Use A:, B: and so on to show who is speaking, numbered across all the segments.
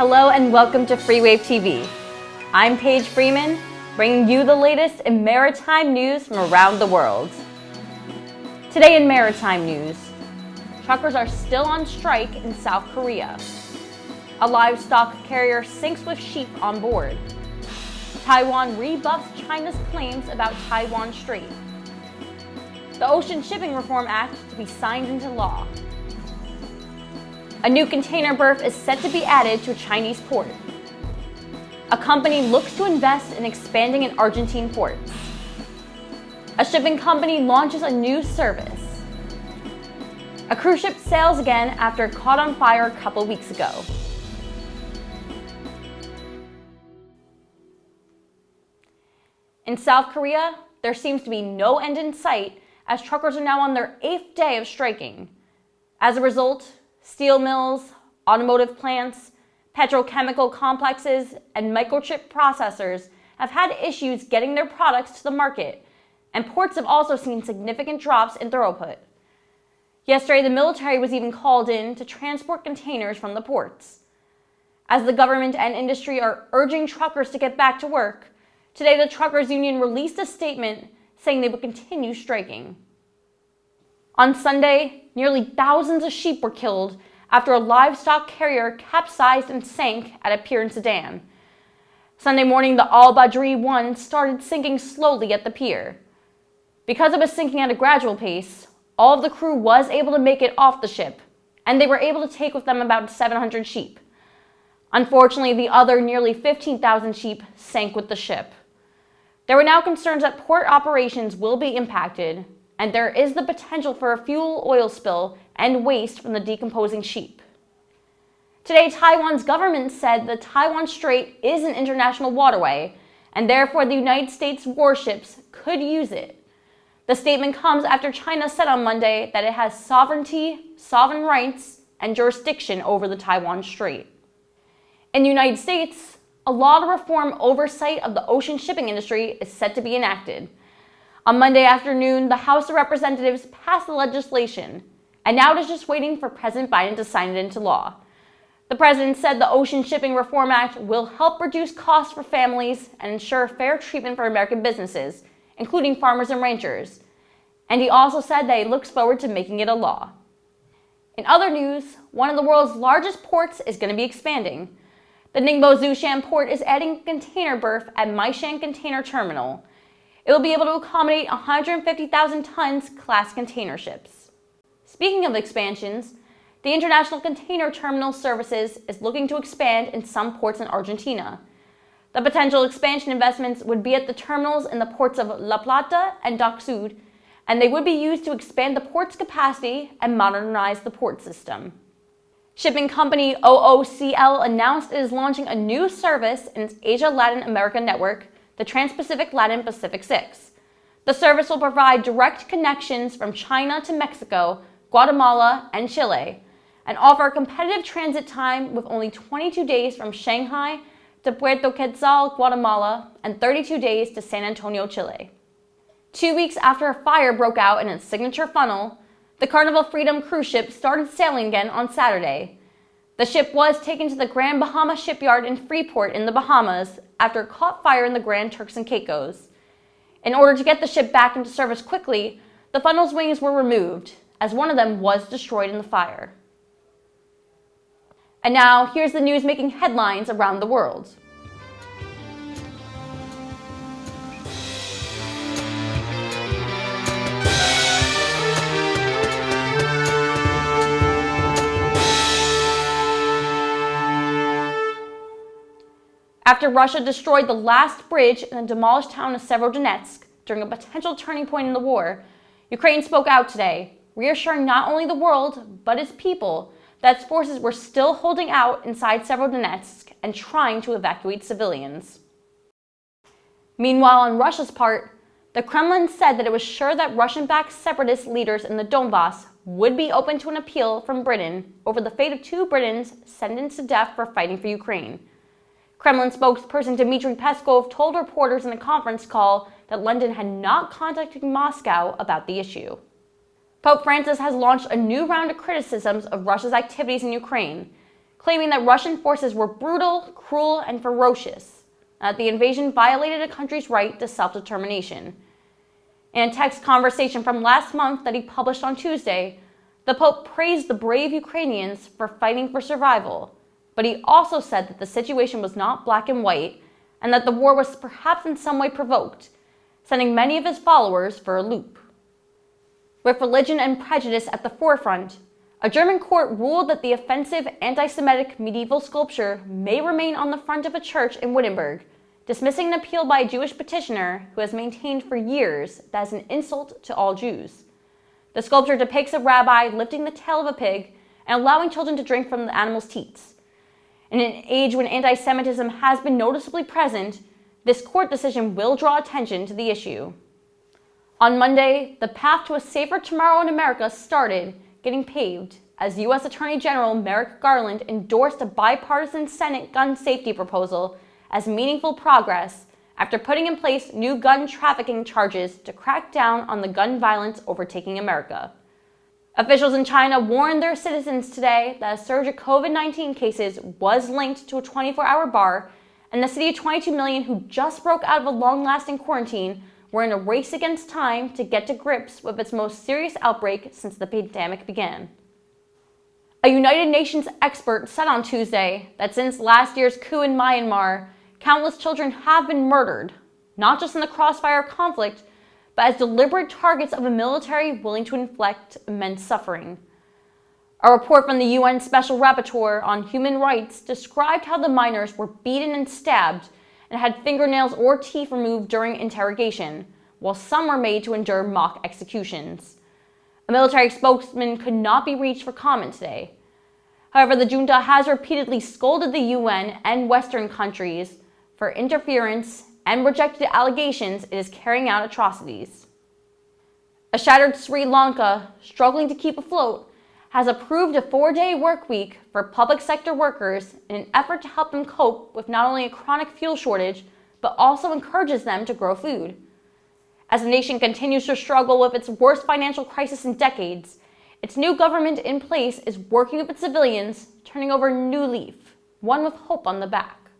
A: Hello and welcome to FreeWaveTV. I'm Paige Freeman, bringing you the latest in maritime news from around the world. Today in maritime news, truckers are still on strike in South Korea. A livestock carrier sinks with sheep on board. Taiwan rebuffs China's claims about Taiwan Strait. The Ocean Shipping Reform Act to be signed into law. A new container berth is set to be added to a Chinese port. A company looks to invest in expanding in Argentine ports. A shipping company launches a new service. A cruise ship sails again after it caught on fire a couple weeks ago. In South Korea, there seems to be no end in sight as truckers are now on their 8th day of striking. As a result, steel mills, automotive plants, petrochemical complexes, and microchip processors have had issues getting their products to the market, and ports have also seen significant drops in throughput. Yesterday, the military was even called in to transport containers from the ports. As the government and industry are urging truckers to get back to work, today the Truckers Union released a statement saying they would continue striking. On Sunday, nearly thousands of sheep were killed after a livestock carrier capsized and sank at a pier in Sudan. Sunday morning, the Al Badri 1 started sinking slowly at the pier. Because it was sinking at a gradual pace, all of the crew was able to make it off the ship, and they were able to take with them about 700 sheep. Unfortunately, the other nearly 15,000 sheep sank with the ship. There were now concerns that port operations will be impacted, and there is the potential for a fuel oil spill and waste from the decomposing sheep. Today, Taiwan's government said the Taiwan Strait is an international waterway, and therefore the United States warships could use it. The statement comes after China said on Monday that it has sovereignty, sovereign rights, and jurisdiction over the Taiwan Strait. In the United States, a law to reform oversight of the ocean shipping industry is set to be enacted. On Monday afternoon, the House of Representatives passed the legislation, and now it is just waiting for President Biden to sign it into law. The president said the Ocean Shipping Reform Act will help reduce costs for families and ensure fair treatment for American businesses, including farmers and ranchers. And he also said that he looks forward to making it a law. In other news, one of the world's largest ports is going to be expanding. The Ningbo Zhoushan port is adding a container berth at Maishan Container Terminal. It will be able to accommodate 150,000 tons class container ships. Speaking of expansions, the International Container Terminal Services is looking to expand in some ports in Argentina. The potential expansion investments would be at the terminals in the ports of La Plata and Dock Sud, and they would be used to expand the port's capacity and modernize the port system. Shipping company OOCL announced it is launching a new service in its Asia-Latin America network, the Trans-Pacific Latin Pacific 6. The service will provide direct connections from China to Mexico, Guatemala, and Chile, and offer a competitive transit time with only 22 days from Shanghai to Puerto Quetzal, Guatemala, and 32 days to San Antonio, Chile. 2 weeks after a fire broke out in its signature funnel, the Carnival Freedom cruise ship started sailing again on Saturday. The ship was taken to the Grand Bahama shipyard in Freeport in the Bahamas after it caught fire in the Grand Turks and Caicos. In order to get the ship back into service quickly, the funnel's wings were removed, as one of them was destroyed in the fire. And now, here's the news making headlines around the world. After Russia destroyed the last bridge in the demolished town of Severodonetsk during a potential turning point in the war, Ukraine spoke out today, reassuring not only the world, but its people, that its forces were still holding out inside Severodonetsk and trying to evacuate civilians. Meanwhile, on Russia's part, the Kremlin said that it was sure that Russian-backed separatist leaders in the Donbass would be open to an appeal from Britain over the fate of 2 Britons sentenced to death for fighting for Ukraine. Kremlin spokesperson Dmitry Peskov told reporters in a conference call that London had not contacted Moscow about the issue. Pope Francis has launched a new round of criticisms of Russia's activities in Ukraine, claiming that Russian forces were brutal, cruel, and ferocious, and that the invasion violated a country's right to self-determination. In a text conversation from last month that he published on Tuesday, the Pope praised the brave Ukrainians for fighting for survival, but he also said that the situation was not black and white and that the war was perhaps in some way provoked, sending many of his followers for a loop. With religion and prejudice at the forefront, a German court ruled that the offensive anti-Semitic medieval sculpture may remain on the front of a church in Wittenberg, dismissing an appeal by a Jewish petitioner who has maintained for years that is an insult to all Jews. The sculpture depicts a rabbi lifting the tail of a pig and allowing children to drink from the animal's teats. In an age when anti-Semitism has been noticeably present, this court decision will draw attention to the issue. On Monday, the path to a safer tomorrow in America started getting paved as U.S. Attorney General Merrick Garland endorsed a bipartisan Senate gun safety proposal as meaningful progress after putting in place new gun trafficking charges to crack down on the gun violence overtaking America. Officials in China warned their citizens today that a surge of COVID-19 cases was linked to a 24-hour bar, and the city of 22 million who just broke out of a long-lasting quarantine were in a race against time to get to grips with its most serious outbreak since the pandemic began. A United Nations expert said on Tuesday that since last year's coup in Myanmar, countless children have been murdered, not just in the crossfire conflict, but as deliberate targets of a military willing to inflict immense suffering. A report from the UN Special Rapporteur on Human Rights described how the minors were beaten and stabbed and had fingernails or teeth removed during interrogation, while some were made to endure mock executions. A military spokesman could not be reached for comment today. However, the junta has repeatedly scolded the UN and Western countries for interference and rejected allegations it is carrying out atrocities. A shattered Sri Lanka, struggling to keep afloat, has approved a 4-day work week for public sector workers in an effort to help them cope with not only a chronic fuel shortage, but also encourages them to grow food. As the nation continues to struggle with its worst financial crisis in decades, its new government in place is working with its civilians, turning over a new leaf, one with hope on the back.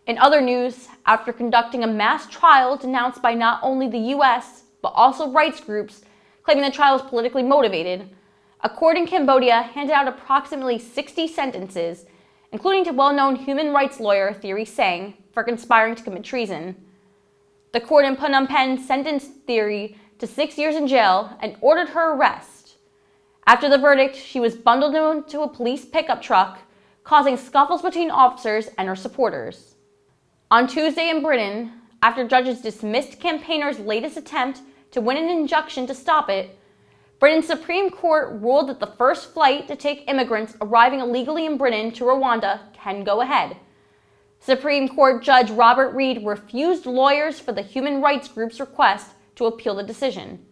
A: In other news, after conducting a mass trial denounced by not only the US, but also rights groups, claiming the trial was politically motivated, a court in Cambodia handed out approximately 60 sentences, including to well-known human rights lawyer Theory Sang for conspiring to commit treason. The court in Phnom Penh sentenced Theory to 6 years in jail and ordered her arrest. After the verdict, she was bundled into a police pickup truck, causing scuffles between officers and her supporters. On Tuesday in Britain, after judges dismissed campaigners' latest attempt to win an injunction to stop it, Britain's Supreme Court ruled that the first flight to take immigrants arriving illegally in Britain to Rwanda can go ahead. Supreme Court Judge Robert Reed refused lawyers for the human rights group's request to appeal the decision.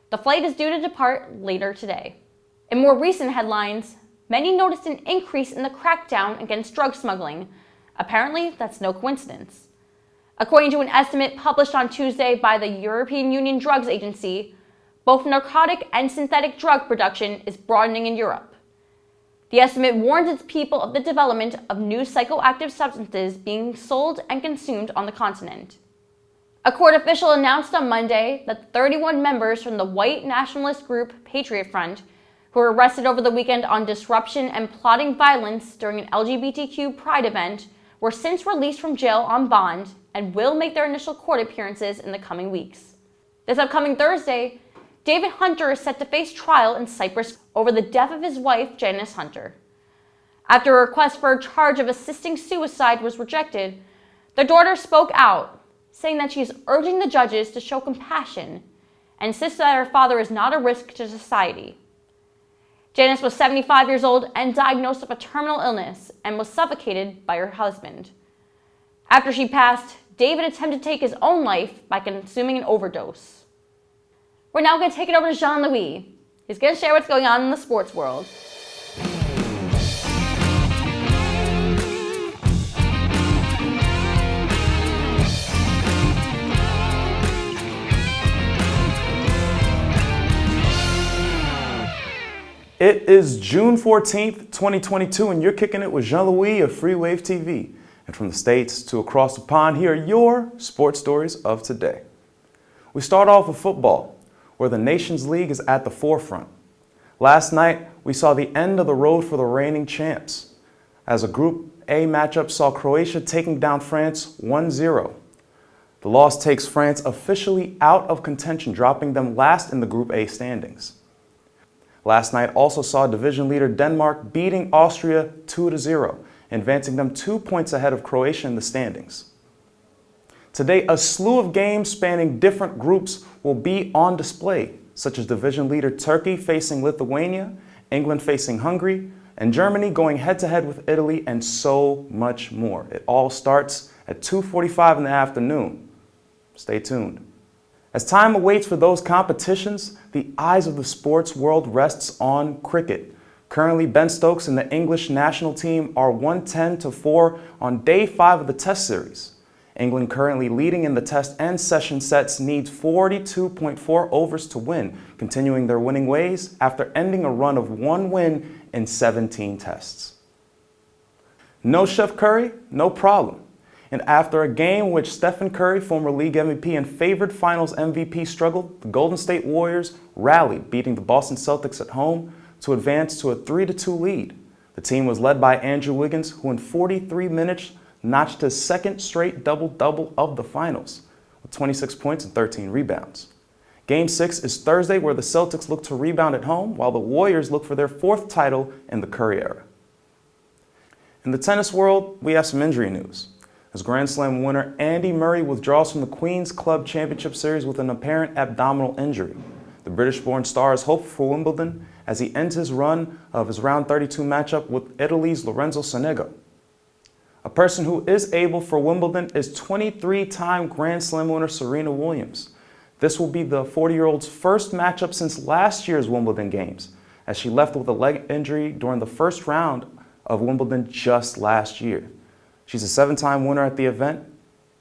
A: The flight is due to depart later today. In more recent headlines, many noticed an increase in the crackdown against drug smuggling. Apparently, that's no coincidence. According to an estimate published on Tuesday by the European Union Drugs Agency, both narcotic and synthetic drug production is broadening in Europe. The estimate warns its people of the development of new psychoactive substances being sold and consumed on the continent. A court official announced on Monday that 31 members from the white nationalist group Patriot Front, who were arrested over the weekend on disruption and plotting violence during an LGBTQ pride event, were since released from jail on bond and will make their initial court appearances in the coming weeks. This upcoming Thursday, David Hunter is set to face trial in Cyprus over the death of his wife, Janice Hunter. After a request for a charge of assisting suicide was rejected, the daughter spoke out, saying that she is urging the judges to show compassion and insists that her father is not a risk to society. Janice was 75 years old and diagnosed with a terminal illness and was suffocated by her husband. After she passed, David attempted to take his own life by consuming an overdose. We're now going to take it over to Jean-Louis. He's going to share what's going on in the sports world.
B: It is June 14th, 2022, and you're kicking it with Jean-Louis of FreeWaveTV. And from the States to across the pond, here are your sports stories of today. We start off with football, where the Nations League is at the forefront. Last night, we saw the end of the road for the reigning champs, as a Group A matchup saw Croatia taking down France 1-0. The loss takes France officially out of contention, dropping them last in the Group A standings. Last night also saw division leader Denmark beating Austria 2-0, advancing them 2 points ahead of Croatia in the standings. Today, a slew of games spanning different groups will be on display, such as division leader Turkey facing Lithuania, England facing Hungary, and Germany going head-to-head with Italy, and so much more. It all starts at 2:45 in the afternoon. Stay tuned. As time awaits for those competitions, the eyes of the sports world rests on cricket. Currently, Ben Stokes and the English national team are 110-4 on day 5 of the Test series. England, currently leading in the Test and session sets, needs 42.4 overs to win, continuing their winning ways after ending a run of 1 win in 17 tests. No Chef Curry? No problem. And after a game in which Stephen Curry, former league MVP and favored finals MVP, struggled, the Golden State Warriors rallied, beating the Boston Celtics at home to advance to a 3-2 lead. The team was led by Andrew Wiggins, who in 43 minutes notched his second straight double-double of the finals, with 26 points and 13 rebounds. Game 6 is Thursday, where the Celtics look to rebound at home, while the Warriors look for their 4th title in the Curry era. In the tennis world, we have some injury news, as Grand Slam winner Andy Murray withdraws from the Queen's Club Championship Series with an apparent abdominal injury. The British-born star is hopeful for Wimbledon as he ends his run of his round 32 matchup with Italy's Lorenzo Sonego. A person who is able for Wimbledon is 23-time Grand Slam winner Serena Williams. This will be the 40-year-old's first matchup since last year's Wimbledon Games, as she left with a leg injury during the first round of Wimbledon just last year. She's a 7-time winner at the event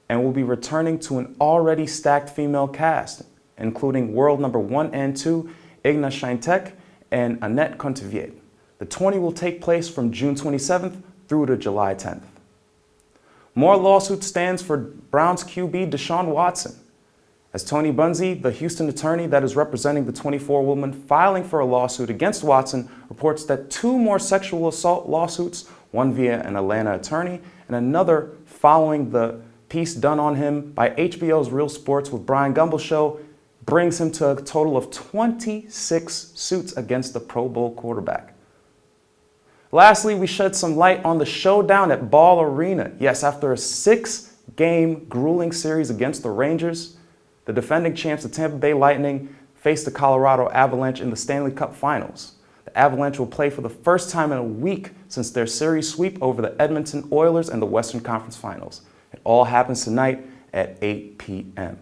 B: and will be returning to an already stacked female cast, including world number 1 and 2 Igna Swiatek and Annette Kontaveit. The tourney will take place from June 27th through to July 10th. More lawsuit stands for Browns QB Deshaun Watson, as Tony Bunzi, the Houston attorney that is representing the 24-woman filing for a lawsuit against Watson, reports that 2 more sexual assault lawsuits, one via an Atlanta attorney and another following the piece done on him by HBO's Real Sports with Brian Gumbel show, brings him to a total of 26 suits against the Pro Bowl quarterback. Lastly, we shed some light on the showdown at Ball Arena. Yes, after a 6-game grueling series against the Rangers, the defending champs, the Tampa Bay Lightning, faced the Colorado Avalanche in the Stanley Cup Finals. The Avalanche will play for the first time in a week since their series sweep over the Edmonton Oilers in the Western Conference Finals. It all happens tonight at 8 p.m.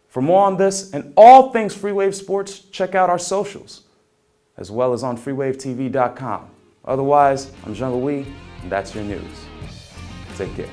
B: For more on this and all things Freewave Sports, check out our socials, as well as on FreeWaveTV.com. Otherwise, I'm Jean-Louis, and that's your news. Take care.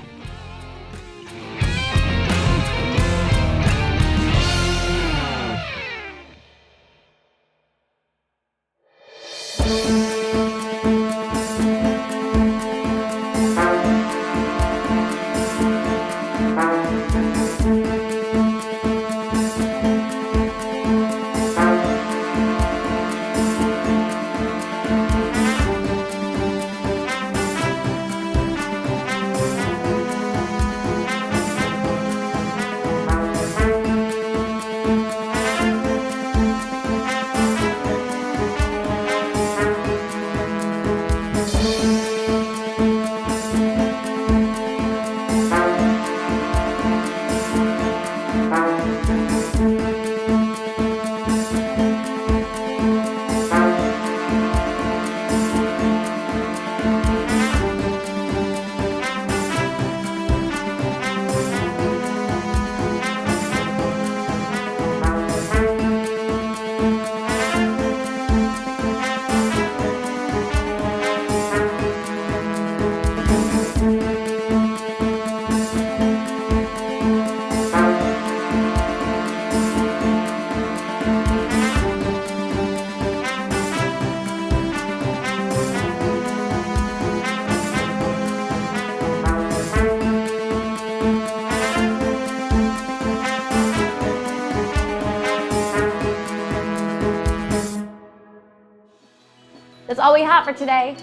A: That's all we have for today.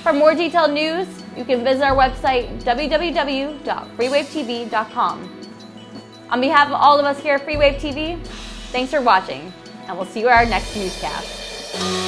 A: For more detailed news, you can visit our website, www.freewavetv.com. On behalf of all of us here at FreeWave TV, thanks for watching, and we'll see you at our next newscast.